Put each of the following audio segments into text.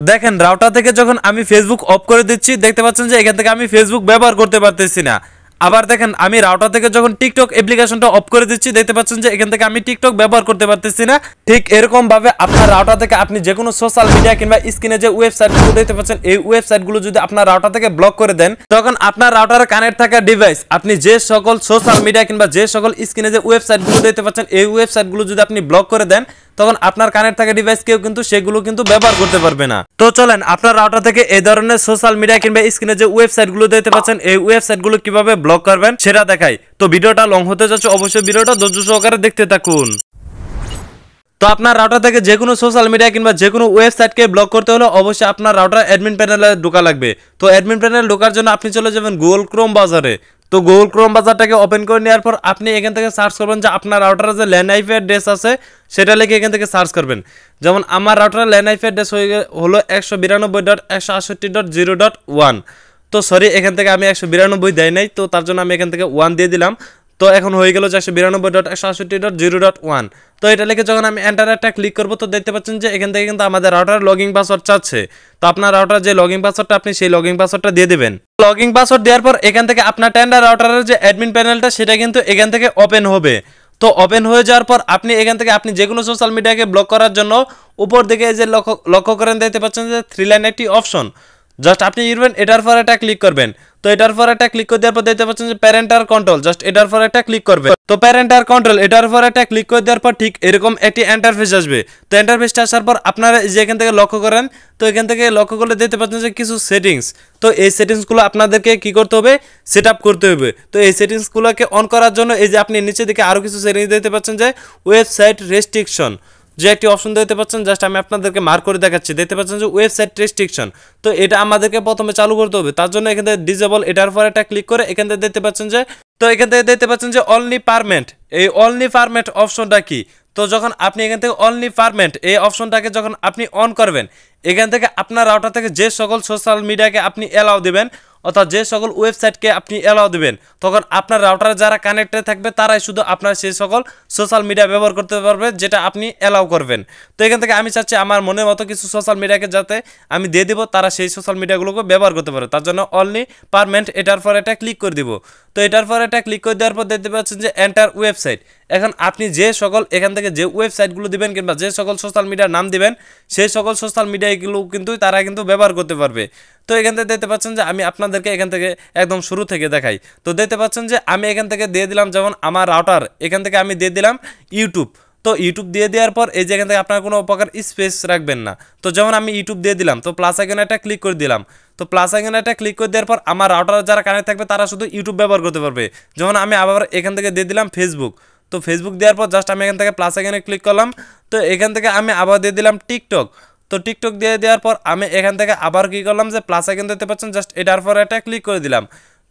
দেখেন রাউটার থেকে যখন আমি ফেসবুক অফ করে দিচ্ছি দেখতে পাচ্ছেন যে এখান থেকে আমি ফেসবুক ব্যবহার করতে পারতেছি না। আবার দেখেন আমি রাউটার থেকে যখন টিকটক অ্যাপ্লিকেশনটা অফ করে দিচ্ছি দেখতে পাচ্ছেন যে এখান থেকে আমি টিকটক ব্যবহার করতে পারতেছি না। ঠিক এরকম ভাবে আপনার রাউটার থেকে আপনি যে কোনো সোশ্যাল মিডিয়া কিংবা স্ক্রিনে যে ওয়েবসাইটগুলো দেখতে পাচ্ছেন এই ওয়েবসাইটগুলো যদি আপনার রাউটার থেকে ব্লক করে দেন তখন আপনার রাউটারে কানেক্ট থাকা ডিভাইস আপনি যে সকল সোশ্যাল মিডিয়া কিংবা যে সকল স্ক্রিনে যে ওয়েবসাইটগুলো দেখতে পাচ্ছেন এই ওয়েবসাইটগুলো যদি আপনি ব্লক করে দেন তখন আপনার কানেক্ট থাকা ডিভাইস কেউ কিন্তু সেগুলো কিন্তু ব্যবহার করতে পারবে না। তো চলেন আপনার রাউটার থেকে এই ধরনের সোশ্যাল মিডিয়া কিংবা স্ক্রিনে যে ওয়েবসাইটগুলো দেখতে পাচ্ছেন এই ওয়েবসাইটগুলো কিভাবে ব্লক করবেন সেটা দেখাই। তো ভিডিওটা লং হতে যাচ্ছে, অবশ্যই ভিডিওটা ধৈর্য সহকারে দেখতে থাকুন। তো আপনার রাউটার থেকে যে কোনো সোশ্যাল মিডিয়া কিংবা যে কোনো ওয়েবসাইটকে ব্লক করতে হলে অবশ্যই আপনার রাউটার অ্যাডমিন প্যানেলে ঢোকা লাগবে। তো অ্যাডমিন প্যানেলে ঢোকার জন্য আপনি চলে যাবেন গুগল ক্রোম ব্রাউজারে। তো গুগল ক্রোম ব্রাউজারটাকে ওপেন করে নেওয়ার পর আপনি এখান থেকে সার্চ করবেন যে আপনার রাউটারে যে ল্যান্ড আইপি অ্যাড্রেস আছে সেটা লিখে এখান থেকে সার্চ করবেন। যেমন আমার রাউটারের ল্যান্ড আইপি অ্যাড্রেস হলো 192.168.0.1। তো সরি এখান থেকে আমি 192 দেয় নাই, তো তার জন্য আমি এখান থেকে 1 দিয়ে দিলাম। তো এখন হয়ে গেল 192.168.0.1। তো এটা লিখে যখন আমি এন্টার একটা ক্লিক করব তো দেখতে পাচ্ছেন যে এখান থেকে কিন্তু আমাদের রাউটার লগইন পাসওয়ার্ড চাচ্ছে। তো আপনার রাউটার যে লগইন পাসওয়ার্ডটা আপনি সেই লগইন পাসওয়ার্ডটা দিয়ে দিবেন। লগইন পাসওয়ার্ড দেওয়ার পর এখান থেকে আপনার টেন্ডার রাউটারের যে অ্যাডমিন প্যানেলটা সেটা কিন্তু এখান থেকে ওপেন হবে। তো ওপেন হয়ে যাওয়ার পর আপনি এখান থেকে আপনি যে কোনো সোশ্যাল মিডিয়াকে ব্লক করার জন্য উপর দিকে যে লক্ষ্য করেন দেখতে পাচ্ছেন যে 3 লাইন একটি অপশন, জাস্ট আপনি ইরবেন এটার পর এটা ক্লিক করবেন। তো এটার পর একটা ক্লিক করে দেওয়ার পর দেখতে পাচ্ছেন যে প্যারেন্টাল কন্ট্রোল, জাস্ট এটার পর একটা ক্লিক করবে। তো প্যারেন্টাল কন্ট্রোল এটার পর একটা ক্লিক করে দেওয়ার পর ঠিক এরকম একটি ইন্টারফেস আসবে। তো ইন্টারফেসটা আসার পর আপনারা যে এখান থেকে লক্ষ্য করেন, তো এখান থেকে লক্ষ্য করলে দেখতে পাচ্ছেন যে কিছু সেটিংস। তো এই সেটিংসগুলো আপনাদেরকে কি করতে হবে, সেট আপ করতে হবে। তো এই সেটিংসগুলোকে অন করার জন্য এই যে আপনি নিচে দিকে আরও কিছু সেটিংস দেখতে পাচ্ছেন যে ওয়েবসাইট রেস্ট্রিকশন যে একটি অপশন দেখতে পাচ্ছেন, জাস্ট আমি আপনাদেরকে মার্ক করে দেখাচ্ছি। দেখতে পাচ্ছেন যে ওয়েবসাইট রেস্ট্রিকশন, তো এটা আমাদেরকে প্রথমে চালু করতে হবে। তার জন্য এখান থেকে ডিসেবল এটার পর একটা ক্লিক করে এখান থেকে দেখতে পাচ্ছেন যে অনলি পারমেন্ট, এই অনলি পারমেন্ট অপশনটা কি। তো যখন আপনি এখান থেকে অনলি পারমেন্ট এই অপশনটাকে যখন আপনি অন করবেন এখান থেকে আপনার রাউটার থেকে যে সকল সোশ্যাল মিডিয়াকে আপনি অ্যালাউ দিবেন অর্থাৎ যে সকল ওয়েবসাইটকে আপনি অ্যালাউ দিবেন তখন আপনার রাউটারে যারা কানেক্টেড থাকবে তারাই শুধু আপনার সেই সকল সোশ্যাল মিডিয়া ব্যবহার করতে পারবে যেটা আপনি অ্যালাউ করবেন। তো এখান থেকে আমি চাচ্ছি আমার মনের মতো কিছু সোশ্যাল মিডিয়াকে যাতে আমি দিয়ে দিব তারা সেই সোশ্যাল মিডিয়াগুলোকে ব্যবহার করতে পারে, তার জন্য অনলি পারমেন্ট এটার পর এটা ক্লিক করে দিব। তো এটার পর এটা ক্লিক করে দেওয়ার পর দেখতে পাচ্ছেন যে এন্টার ওয়েবসাইট। এখন আপনি যে সকল এখান থেকে যে ওয়েবসাইটগুলো দিবেন কিংবা যে সকল সোশ্যাল মিডিয়ার নাম দিবেন সেই সকল সোশ্যাল মিডিয়াগুলো কিন্তু তারা কিন্তু ব্যবহার করতে পারবে। তো এখান থেকে দেখতে পাচ্ছেন যে আমি আপনাদেরকে এখান থেকে একদম শুরু থেকে দেখাই। তো দেখতে পাচ্ছেন যে আমি এখান থেকে দিয়ে দিলাম যেমন আমার রাউটার এখান থেকে আমি দিয়ে দিলাম ইউটিউব। তো ইউটিউব দিয়ে দেওয়ার পর এই যে এখান থেকে আপনার কোনো প্রকার স্পেস রাখবেন না। তো যেমন আমি ইউটিউব দিয়ে দিলাম, তো প্লাস আইকনে একটা ক্লিক করে দিলাম। তো প্লাস আইকনে একটা ক্লিক করে দেওয়ার পর আমার রাউটার যারা কানেক্ট থাকবে তারা শুধু ইউটিউব ব্যবহার করতে পারবে। যেমন আমি আবার এখান থেকে দিয়ে দিলাম ফেসবুক। তো ফেসবুক দেওয়ার পর জাস্ট আমি এখান থেকে প্লাস আইকনে ক্লিক করলাম। তো এখান থেকে আমি আবার দিয়ে দিলাম টিকটক। তো টিকটক দিয়ে দেওয়ার পর আমি এখান থেকে আবার কী করলাম যে প্লাস আইকন দেখতে পাচ্ছেন, জাস্ট এটার পর একটা ক্লিক করে দিলাম।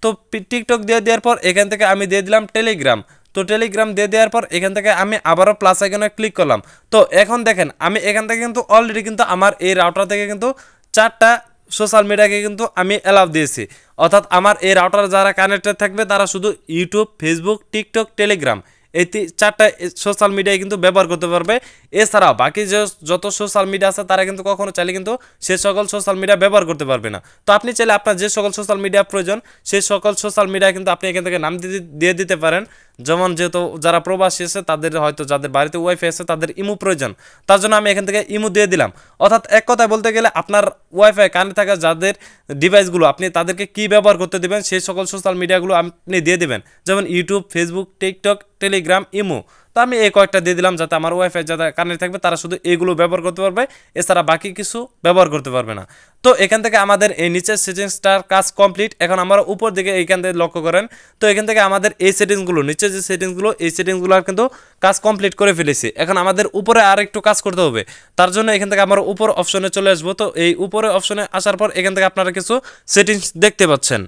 তো টিকটক দিয়ে দেওয়ার পর এখান থেকে আমি দিয়ে দিলাম টেলিগ্রাম। তো টেলিগ্রাম দিয়ে দেওয়ার পর এখান থেকে আমি আবারও প্লাস আইকনে ক্লিক করলাম। তো এখন দেখেন আমি এখান থেকে কিন্তু অলরেডি কিন্তু আমার এই রাউটার থেকে কিন্তু 4টা সোশ্যাল মিডিয়াকে কিন্তু আমি অ্যালাউ দিয়েছি, অর্থাৎ আমার এই রাউটার যারা কানেক্টেড থাকবে তারা শুধু ইউটিউব, ফেসবুক, টিকটক, টেলিগ্রাম এই 4টা সোশ্যাল মিডিয়ায় কিন্তু ব্যবহার করতে পারবে। এছাড়াও বাকি যে যত সোশ্যাল মিডিয়া আছে তারা কিন্তু কখনো চাইলে কিন্তু সে সকল সোশ্যাল মিডিয়া ব্যবহার করতে পারবে না। তো আপনি চাইলে আপনার যে সকল সোশ্যাল মিডিয়া প্রয়োজন সেই সকল সোশ্যাল মিডিয়া কিন্তু আপনি এখান থেকে নাম দিয়ে দিতে পারেন। যেমন যেহেতু যারা প্রবাসী আছে তাদের হয়তো যাদের বাড়িতে ওয়াইফাই আছে তাদের ইমো প্রয়োজন, তার জন্য আমি এখান থেকে ইমো দিয়ে দিলাম। অর্থাৎ এক কথায় বলতে গেলে আপনার ওয়াইফাই কানে থাকা যাদের ডিভাইসগুলো আপনি তাদেরকে কি ব্যবহার করতে দেবেন সেই সকল সোশ্যাল মিডিয়াগুলো আপনি দিয়ে দেবেন, যেমন YouTube, Facebook, TikTok, Telegram, imo. তো আমি এই কয়েকটা দিয়ে দিলাম যাতে আমার ওয়াইফাই যারা কানেক্ট থাকবে তারা শুধু এইগুলো ব্যবহার করতে পারবে, এছাড়া বাকি কিছু ব্যবহার করতে পারবে না। তো এখান থেকে আমাদের এই নিচের সেটিংসটার কাজ কমপ্লিট। এখন আমরা উপর দিকে এইখান থেকে লক্ষ্য করেন, তো এখান থেকে আমাদের এই সেটিংসগুলো নিচে যে সেটিংসগুলো এই সেটিংসগুলো কিন্তু কাজ কমপ্লিট করে ফেলেছি। এখন আমাদের উপরে আর একটু কাজ করতে হবে, তার জন্য এখান থেকে আমরা উপর অপশনে চলে আসবো। তো এই উপরে অপশনে আসার পর এখান থেকে আপনারা কিছু সেটিংস দেখতে পাচ্ছেন।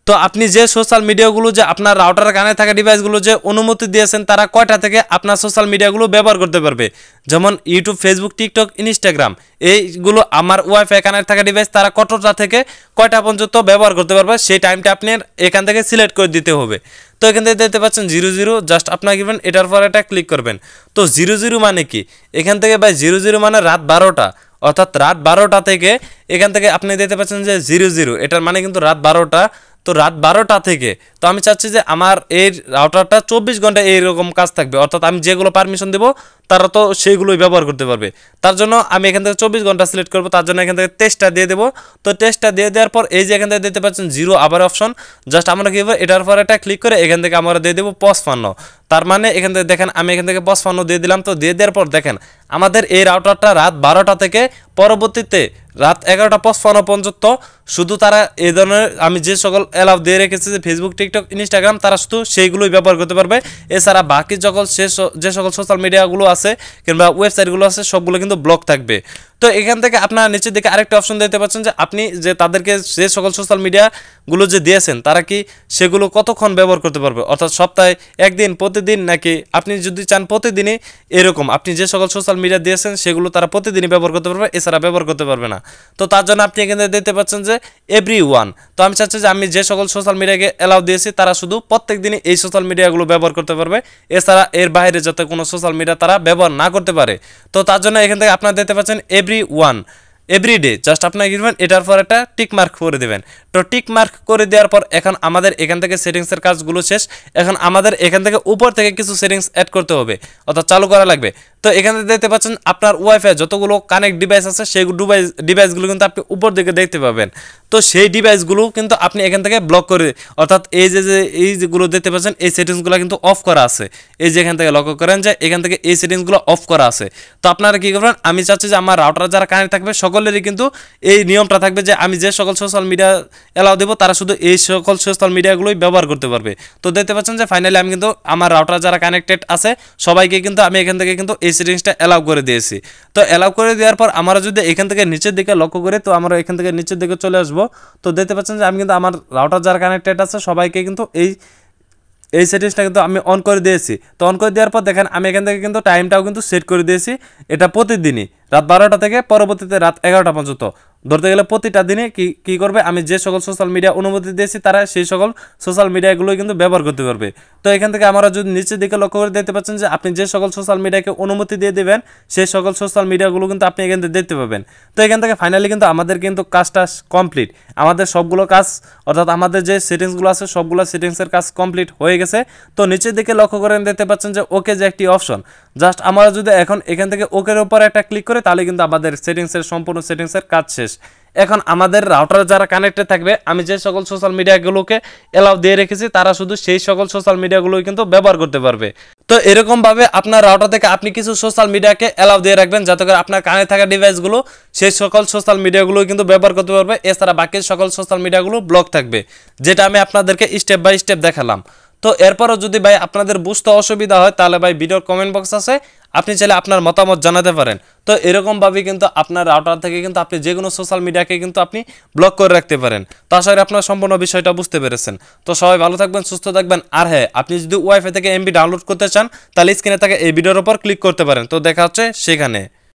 তো আপনি যে সোশ্যাল মিডিয়াগুলো যে আপনার রাউটারের কানে থাকা ডিভাইসগুলো যে অনুমতি দিয়েছেন তারা কয়টা থেকে আপনার সোশ্যাল মিডিয়াগুলো ব্যবহার করতে পারবে, যেমন ইউটিউব, ফেসবুক, টিকটক, ইনস্টাগ্রাম এইগুলো আমার ওয়াইফাই কানেক্ট থাকা ডিভাইস তারা কতটা থেকে কয়টা পর্যন্ত ব্যবহার করতে পারবে সেই টাইমটা আপনি এখান থেকে সিলেক্ট করে দিতে হবে। তো এখান থেকে দেখতে পাচ্ছেন 00, জাস্ট আপনার গিভেন এটার পর এটা ক্লিক করবেন। তো 00 মানে কি, এখান থেকে ভাই 00 মানে রাত 12টা, অর্থাৎ রাত 12টা থেকে এখান থেকে আপনি দেখতে পাচ্ছেন যে 00, এটার মানে কিন্তু রাত 12টা। তো রাত 12টা থেকে তো আমি চাচ্ছি যে আমার এই রাউটারটা 24 ঘন্টা এইরকম কাজ থাকবে, অর্থাৎ আমি যেগুলো পারমিশন দেবো তারা তো সেইগুলোই ব্যবহার করতে পারবে। তার জন্য আমি এখান থেকে 24 ঘন্টা সিলেক্ট করবো, তার জন্য এখান থেকে টেস্টটা দিয়ে দেবো। তো টেস্টটা দিয়ে দেওয়ার পর এই যে এখান থেকে দেখতে পাচ্ছেন 0 আবার অপশন, জাস্ট আমরা কী করবো এটার পর এটা ক্লিক করে এখান থেকে আমরা দিয়ে দেবো 55। তার মানে এখান থেকে দেখেন আমি এখান থেকে 55 দিয়ে দিলাম। তো দিয়ে দেওয়ার পর দেখেন আমাদের এই রাউটারটা রাত 12টা থেকে পরবর্তীতে রাত 11:55 পর্যন্ত শুধু তারা এই ধরনের আমি যে সকল অ্যালাউ দিয়ে রেখেছি যে ফেসবুক, টিকটক, ইনস্টাগ্রাম, তারা শুধু সেইগুলোই ব্যবহার করতে পারবে। এছাড়া বাকি যে সকল সোশ্যাল মিডিয়াগুলো আছে কিংবা ওয়েবসাইটগুলো আছে সবগুলো কিন্তু ব্লক থাকবে। তো এখান থেকে আপনারা নিচের দিকে আরেকটা অপশন দেখতে পাচ্ছেন যে আপনি যে তাদেরকে যে সকল সোশ্যাল মিডিয়াগুলো যে দিয়েছেন তারা কি সেগুলো কতক্ষণ ব্যবহার করতে পারবে, অর্থাৎ সপ্তাহে একদিন, প্রতিদিন, নাকি আপনি যদি চান প্রতিদিনই এরকম আপনি যে সকল সোশ্যাল মিডিয়া দিয়েছেন সেগুলো তারা প্রতিদিনই ব্যবহার করতে পারবে, এছাড়া ব্যবহার করতে পারবে না। তো তার জন্য আপনি এখানে দেখতে পাচ্ছেন যে এভরিওয়ান। তো আমি চাচ্ছি যে আমি যে সকল সোশ্যাল মিডিয়াকে অ্যালাউ দিয়েছি তারা শুধু প্রত্যেক দিনই এই সোশ্যাল মিডিয়াগুলো ব্যবহার করতে পারবে, এছাড়া এর বাইরে যাতে কোনো সোশ্যাল মিডিয়া তারা ব্যবহার না করতে পারে। তো তার জন্য এখান থেকে আপনারা দেখতে পাচ্ছেন এভরিওয়ান, এভরিডে, জাস্ট আপনারা কি করবেন এটার পর একটা টিক মার্ক করে দেবেন। তো টিক মার্ক করে দেওয়ার পর এখন আমাদের এখান থেকে সেটিংসের কাজগুলো শেষ। এখন আমাদের এখান থেকে উপর থেকে কিছু সেটিংস অ্যাড করতে হবে, অর্থাৎ চালু করা লাগবে। তো এখানে দেখতে পাচ্ছেন আপনার ওয়াইফাই যতগুলো কানেক্ট ডিভাইস আছে সেই ডিভাইসগুলো কিন্তু আপনি উপর দিকে দেখতে পাবেন। তো সেই ডিভাইসগুলো কিন্তু আপনি এখান থেকে ব্লক করে, অর্থাৎ এই যেগুলো দেখতে পাচ্ছেন এই সেটিংসগুলো কিন্তু অফ করা আছে। এই যে এখান থেকে লক্ষ্য করেন যে এখান থেকে এই সেটিংসগুলো অফ করা আছে। তো আপনারা কি করবেন, আমি চাচ্ছি যে আমার রাউটার যারা কানেক্ট থাকবে সকলেরই কিন্তু এই নিয়মটা থাকবে যে আমি যে সকল সোশ্যাল মিডিয়া অ্যালাউ দেবো তারা শুধু এই সকল সোশ্যাল মিডিয়াগুলোই ব্যবহার করতে পারবে। তো দেখতে পাচ্ছেন যে ফাইনালি আমি কিন্তু আমার রাউটার যারা কানেক্টেড আছে সবাইকে কিন্তু আমি এখান থেকে কিন্তু এই সেটিংসটা অ্যালাউ করে দিয়েছি। তো অ্যালাউ করে দেওয়ার পর আমরা যদি এখান থেকে নিচের দিকে লক্ষ্য করি তো আমরা এখান থেকে নিচের দিকে চলে আসবো। তো দেখতে পাচ্ছেন যে আমি কিন্তু আমার রাউটার যারা কানেক্টেড আছে সবাইকে কিন্তু এই সেটিংসটা কিন্তু আমি অন করে দিয়েছি। তো অন করে দেওয়ার পর দেখেন আমি এখান থেকে কিন্তু টাইমটাও কিন্তু সেট করে দিয়েছি, এটা প্রতিদিনই রাত 12টা থেকে পরবর্তীতে রাত 11টা পর্যন্ত। ধরতে গেলে প্রতিটা দিনে কি করবে, আমি যে সকল সোশ্যাল মিডিয়া অনুমতি দিয়েছি তারা সেই সকল সোশ্যাল মিডিয়াগুলোই কিন্তু ব্যবহার করতে পারবে। তো এখান থেকে আমরা যদি নিচের দিকে লক্ষ্য করে দেখতে পাচ্ছেন যে আপনি যে সকল সোশ্যাল মিডিয়াকে অনুমতি দিয়ে দেবেন সেই সকল সোশ্যাল মিডিয়াগুলো কিন্তু আপনি এখান থেকে দেখতে পাবেন। তো এখান থেকে ফাইনালি কিন্তু আমাদের কিন্তু কাজটা কমপ্লিট, আমাদের সবগুলো কাজ অর্থাৎ আমাদের যে সেটিংসগুলো আছে সবগুলো সেটিংসের কাজ কমপ্লিট হয়ে গেছে। তো নিচের দিকে লক্ষ্য করে দেখতে পাচ্ছেন যে ওকে যে একটি অপশন, জাস্ট আমরা যদি এখন এখান থেকে ওকের উপর একটা ক্লিক করে তাহলে কিন্তু আমাদের সেটিংসের সম্পূর্ণ সেটিংসের কাজ শেষ। এখন আমাদের রাউটার যারা কানেক্টেড থাকবে আমি যে সকল সোশ্যাল মিডিয়াগুলোকে অ্যালাউ দিয়ে রেখেছি তারা শুধু সেই সকল সোশ্যাল মিডিয়াগুলোই কিন্তু ব্যবহার করতে পারবে। তো এরকমভাবে আপনার রাউটার থেকে আপনি কিছু সোশ্যাল মিডিয়াকে অ্যালাউ দিয়ে রাখবেন যাতে করে আপনার কানেক্ট থাকা ডিভাইসগুলো সেই সকল সোশ্যাল মিডিয়াগুলো কিন্তু ব্যবহার করতে পারবে, এছাড়া বাকি সকল সোশ্যাল মিডিয়াগুলো ব্লক থাকবে, যেটা আমি আপনাদেরকে স্টেপ বাই স্টেপ দেখালাম। তো এরপরও যদি ভাই আপনাদের বুঝতে অসুবিধা হয় তাহলে ভাই ভিডিওর কমেন্ট বক্স আছে, আপনি চাইলে আপনার মতামত জানাতে পারেন। তো এরকমভাবে কিন্তু আপনার রাউটার থেকে কিন্তু আপনি যে কোনো সোশ্যাল মিডিয়াকে কিন্তু আপনি ব্লক করে রাখতে পারেন। তো আশা করি আপনার সম্পূর্ণ বিষয়টা বুঝতে পেরেছেন। তো সবাই ভালো থাকবেন, সুস্থ থাকবেন। আর হ্যাঁ, আপনি যদি ওয়াইফাই থেকে এমবি ডাউনলোড করতে চান তাহলে স্ক্রিনে থাকা এই ভিডিওর উপর ক্লিক করতে পারেন। তো দেখা হচ্ছে সেখানে।